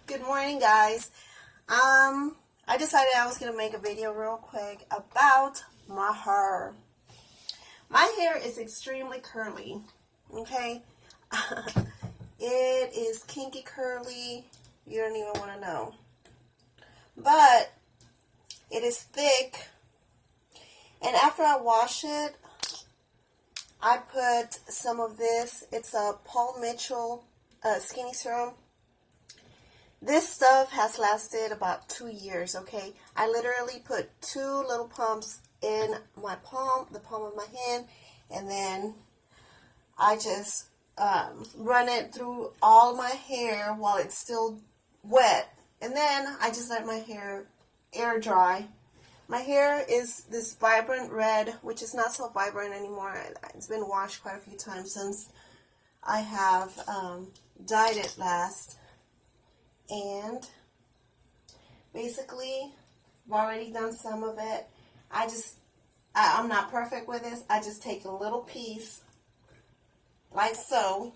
Good morning, guys. I decided I was gonna make a video real quick about my hair. My hair is extremely curly. Okay, it is kinky curly. You don't even want to know, but it is thick. And after I wash it, I put some of this. It's a Paul Mitchell skinny serum. This stuff has lasted about 2 years, okay? I literally put 2 little pumps in my palm, the palm of my hand, and then I just run it through all my hair while it's still wet. And then I just let my hair air dry. My hair is this vibrant red, which is not so vibrant anymore. It's been washed quite a few times since I have dyed it last. And basically, I've already done some of it. I'm not perfect with this. I just take a little piece, like so,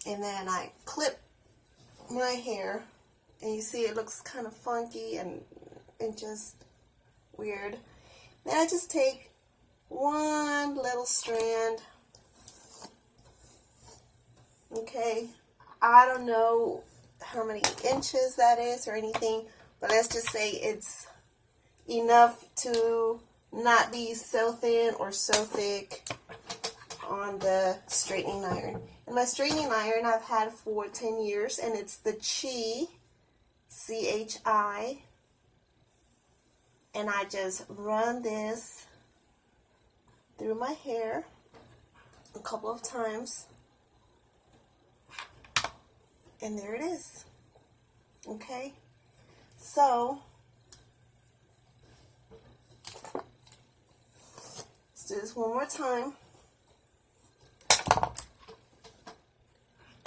and then I clip my hair, and you see it looks kind of funky and just weird. Then I just take one little strand, okay? I don't know how many inches that is or anything, but let's just say it's enough to not be so thin or so thick on the straightening iron. And my straightening iron I've had for 10 years, and it's the Chi, C-H-I, and I just run this through my hair a couple of times. And there it is. Okay? So, let's do this one more time.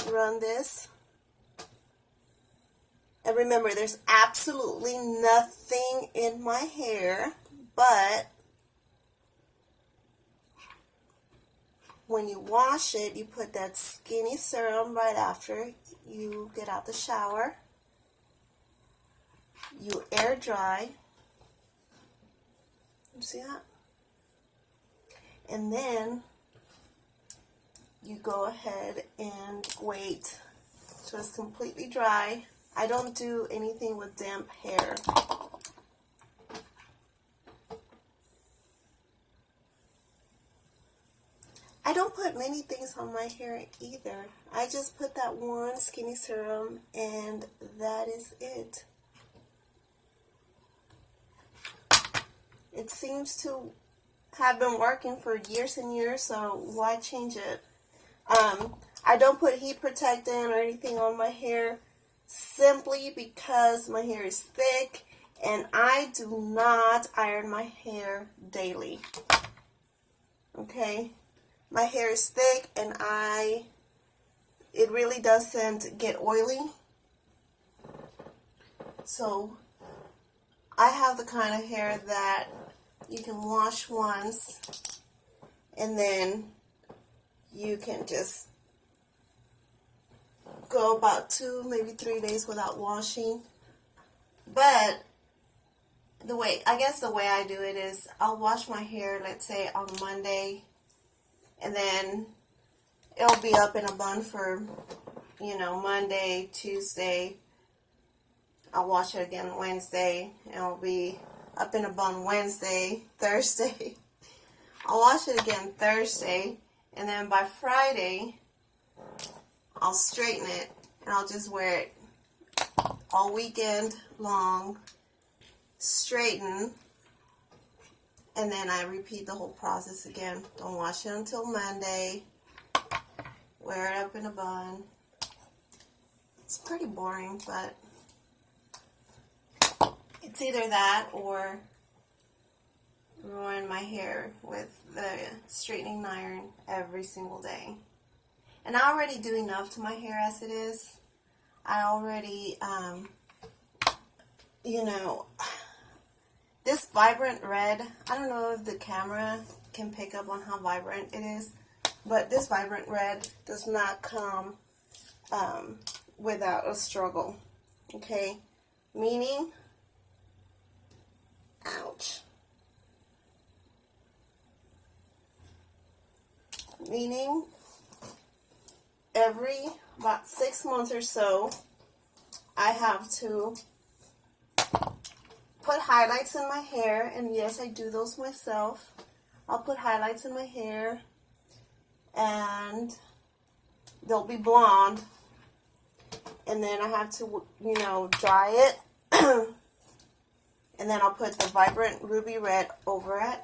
Run this. And remember, there's absolutely nothing in my hair, but when you wash it, you put that skinny serum right after you get out the shower. You air dry. You see that? And then you go ahead and wait till it's completely dry. I don't do anything with damp hair. I don't put many things on my hair either. I just put that one skinny serum and that is it. It seems to have been working for years and years, so why change it? I don't put heat protectant or anything on my hair simply because my hair is thick and I do not iron my hair daily. Okay? My hair is thick and it really doesn't get oily. So I have the kind of hair that you can wash once and then you can just go about 2, maybe 3 days without washing. But the way I do it is I'll wash my hair, let's say on Monday, and then it'll be up in a bun for, Monday, Tuesday. I'll wash it again Wednesday, and it'll be up in a bun Wednesday, Thursday. I'll wash it again Thursday, and then by Friday, I'll straighten it, and I'll just wear it all weekend long, straighten, and then I repeat the whole process again. Don't wash it until Monday. Wear it up in a bun. It's pretty boring, but it's either that or ruin my hair with the straightening iron every single day. And I already do enough to my hair as it is. I already, this vibrant red, I don't know if the camera can pick up on how vibrant it is, but this vibrant red does not come without a struggle. Okay, meaning, ouch, meaning every about 6 months or so, I have to put highlights in my hair, and yes, I do those myself. I'll put highlights in my hair, and they'll be blonde, and then I have to, you know, dry it, and then I'll put the Vibrant Ruby Red over it,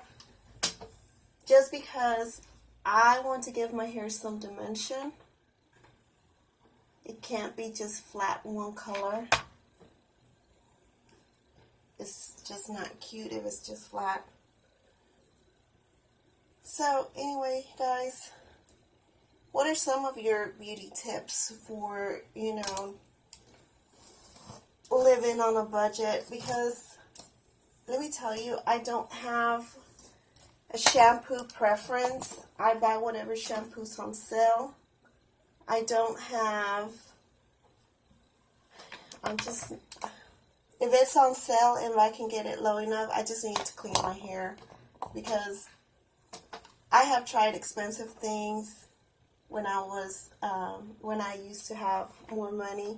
just because I want to give my hair some dimension. It can't be just flat one color. It's just not cute if it's just flat. So anyway, guys, what are some of your beauty tips for, you know, living on a budget? Because let me tell you, I don't have a shampoo preference. I buy whatever shampoo's on sale. I don't have, if it's on sale and if I can get it low enough, I just need to clean my hair, because I have tried expensive things when I used to have more money,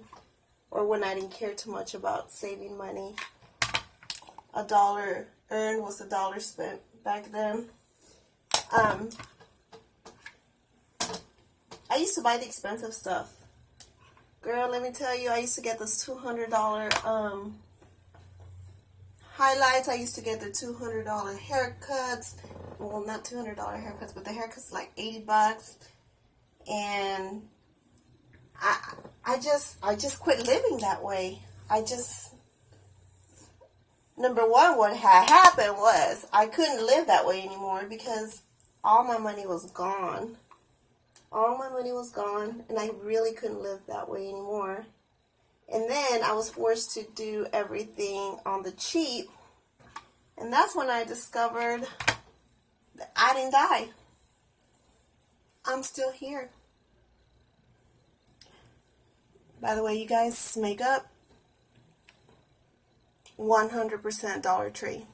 or when I didn't care too much about saving money. $1 earned was $1 spent back then. I used to buy the expensive stuff. Girl, let me tell you, I used to get those $200 highlights. I used to get the $200 haircuts. Well, not $200 haircuts, but the haircuts like $80. And I just quit living that way. Number one, what had happened was I couldn't live that way anymore, because all my money was gone. All my money was gone, and I really couldn't live that way anymore. And then I was forced to do everything on the cheap, and that's when I discovered that I didn't die. I'm still here. By the way, you guys, makeup, 100% Dollar Tree.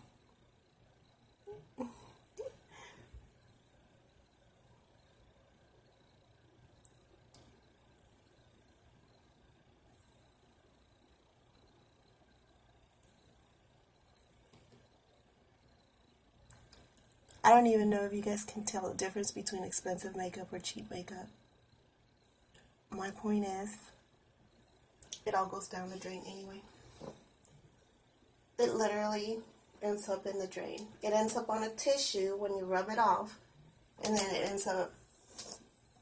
I don't even know if you guys can tell the difference between expensive makeup or cheap makeup. My point is, it all goes down the drain anyway. It literally ends up in the drain. It ends up on a tissue when you rub it off, and then it ends up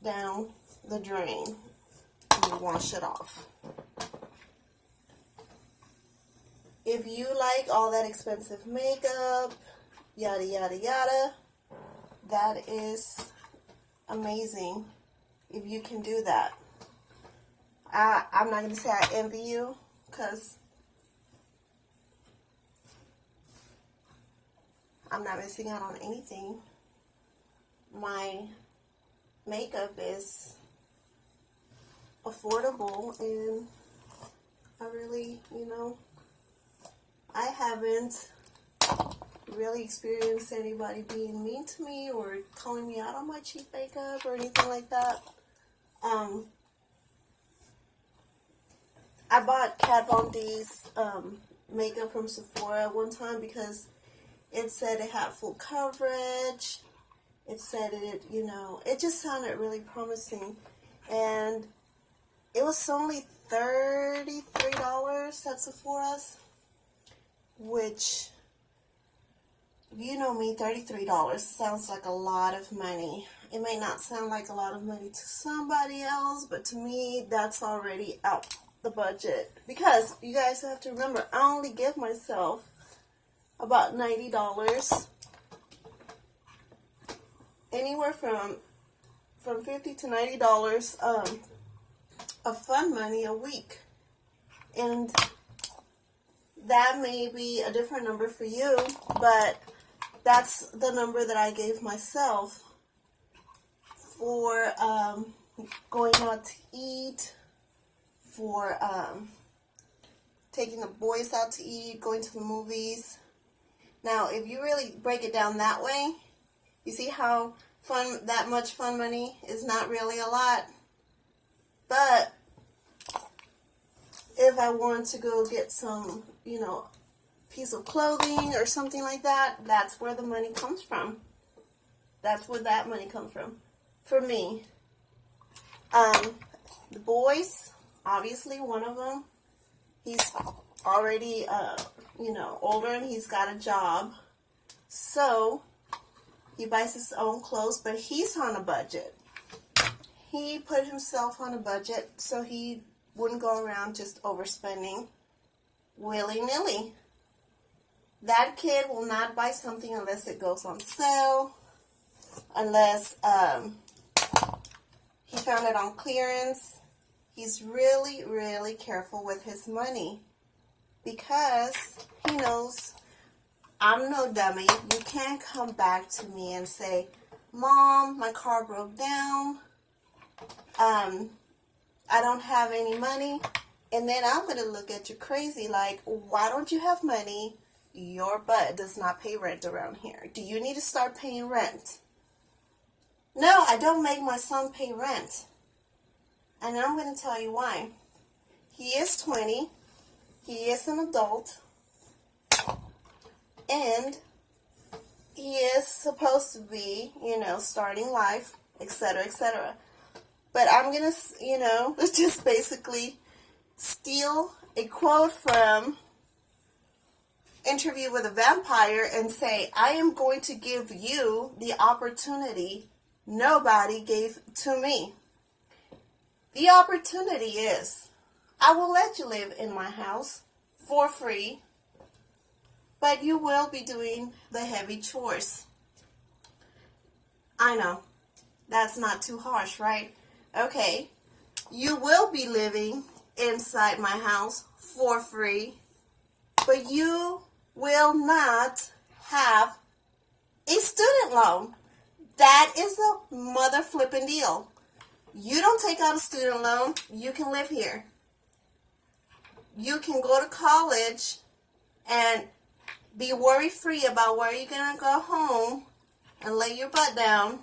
down the drain when you wash it off. If you like all that expensive makeup, yada yada yada, that is amazing if you can do that. I'm not going to say I envy you, because I'm not missing out on anything. My makeup is affordable, and I really, I haven't really experienced anybody being mean to me or calling me out on my cheap makeup or anything like that. I bought Kat Von D's makeup from Sephora one time because it said it had full coverage. It said it, it just sounded really promising. And it was only $33 at Sephora's, which, you know me, $33 sounds like a lot of money. It may not sound like a lot of money to somebody else, but to me, that's already out the budget. Because you guys have to remember, I only give myself about $90, anywhere from $50 to $90 of fun money a week. And that may be a different number for you, but that's the number that I gave myself for going out to eat, for taking the boys out to eat, going to the movies. Now, if you really break it down that way, you see how that much fun money is not really a lot. But if I want to go get some, piece of clothing or something like that, that's where the money comes from. That's where that money comes from. For me, the boys, obviously one of them, he's already, older and he's got a job. So he buys his own clothes, but he's on a budget. He put himself on a budget so he wouldn't go around just overspending willy-nilly. That kid will not buy something unless it goes on sale, unless he found it on clearance. He's really, really careful with his money because he knows I'm no dummy. You can't come back to me and say, Mom, my car broke down. I don't have any money. And then I'm going to look at you crazy like, why don't you have money? Your butt does not pay rent around here. Do you need to start paying rent? No, I don't make my son pay rent. And I'm going to tell you why. He is 20. He is an adult. And he is supposed to be, starting life, etc., etc. But I'm going to, just basically steal a quote from Interview with a Vampire and say, I am going to give you the opportunity nobody gave to me. The opportunity is, I will let you live in my house for free, but you will be doing the heavy chores. I know, that's not too harsh, right? Okay, you will be living inside my house for free, but you will not have a student loan. That is a mother flipping deal. You don't take out a student loan, you can live here. You can go to college and be worry-free about where you're going to go home and lay your butt down.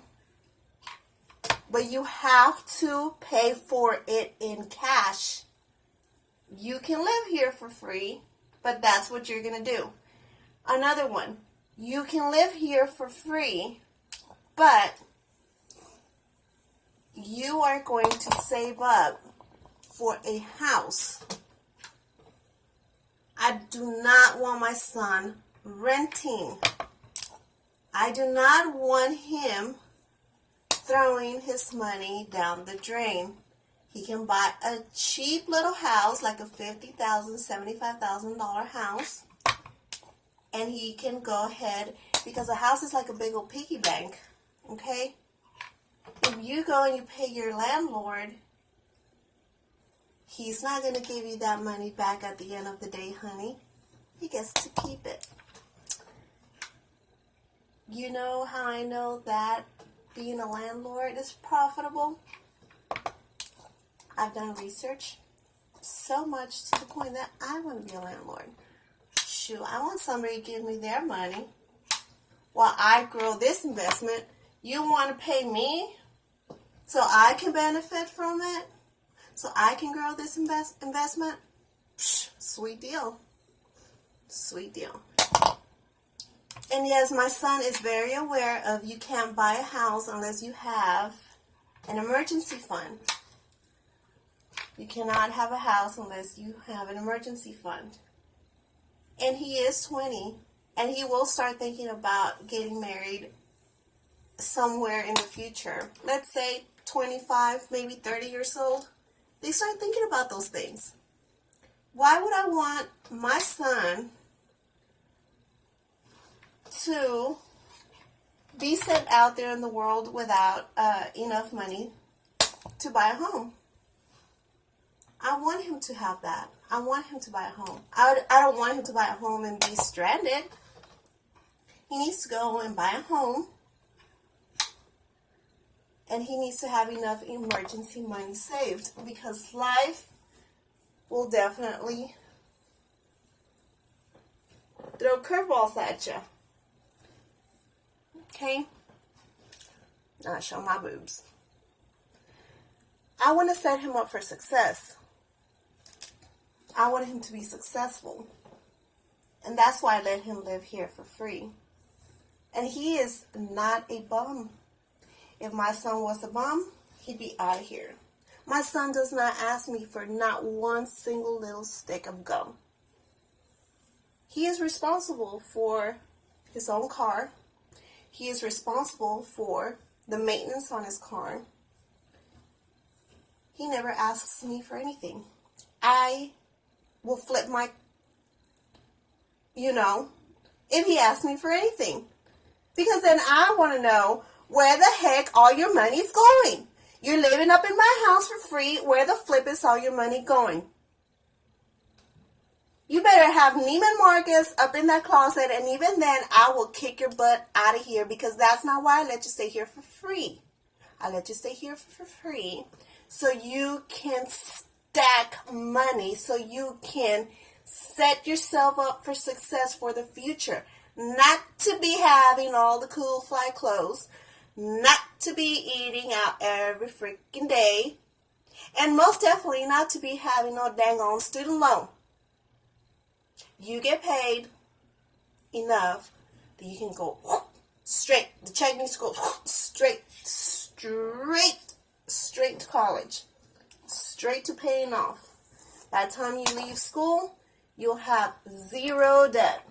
But you have to pay for it in cash. You can live here for free, but that's what you're going to do. Another one, you can live here for free, but you are going to save up for a house. I do not want my son renting. I do not want him throwing his money down the drain. He can buy a cheap little house, like a $50,000, $75,000 house, and he can go ahead, because a house is like a big old piggy bank, okay? If you go and you pay your landlord, he's not going to give you that money back at the end of the day, honey. He gets to keep it. You know how I know that being a landlord is profitable? I've done research so much to the point that I want to be a landlord. Shoot, I want somebody to give me their money while I grow this investment. You want to pay me so I can benefit from it? So I can grow this investment? Psh, sweet deal. Sweet deal. And yes, my son is very aware of you can't buy a house unless you have an emergency fund. You cannot have a house unless you have an emergency fund. And he is 20, and he will start thinking about getting married somewhere in the future. Let's say 25, maybe 30 years old. They start thinking about those things. Why would I want my son to be sent out there in the world without enough money to buy a home? I want him to have that. I want him to buy a home. I don't want him to buy a home and be stranded. He needs to go and buy a home. And he needs to have enough emergency money saved, because life will definitely throw curveballs at you. Okay? Not show my boobs. I want to set him up for success. I want him to be successful. And that's why I let him live here for free. And he is not a bum. If my son was a bum, he'd be out of here. My son does not ask me for not one single little stick of gum. He is responsible for his own car. He is responsible for the maintenance on his car. He never asks me for anything. I will flip my, if he asks me for anything. Because then I want to know where the heck all your money's going. You're living up in my house for free. Where the flip is all your money going? You better have Neiman Marcus up in that closet, and even then I will kick your butt out of here, because that's not why I let you stay here for free. I let you stay here for free so you can stack money, so you can set yourself up for success for the future. Not to be having all the cool fly clothes, not to be eating out every freaking day, and most definitely not to be having no dang on student loan. You get paid enough that you can go straight. The check needs to go straight to college, straight to paying off. By the time you leave school, you'll have zero debt.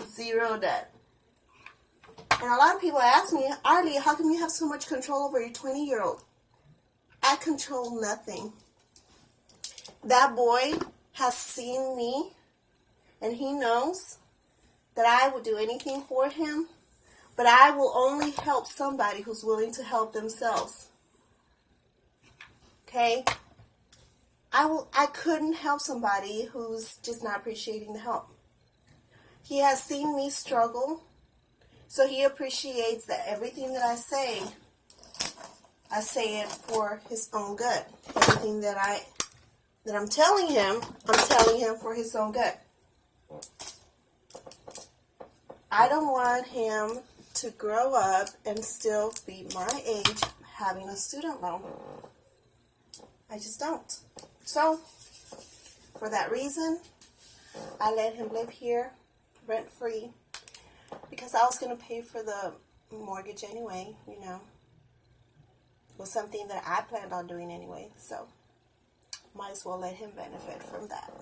Zero debt. And a lot of people ask me, Arlie, how come you have so much control over your 20-year-old? I control nothing. That boy has seen me, and he knows that I would do anything for him, but I will only help somebody who's willing to help themselves. Okay? I couldn't help somebody who's just not appreciating the help. He has seen me struggle, so he appreciates that everything that I say it for his own good. Everything that I'm telling him for his own good. I don't want him to grow up and still be my age having a student loan. I just don't. So, for that reason, I let him live here rent-free, because I was going to pay for the mortgage anyway, It was something that I planned on doing anyway, so might as well let him benefit from that.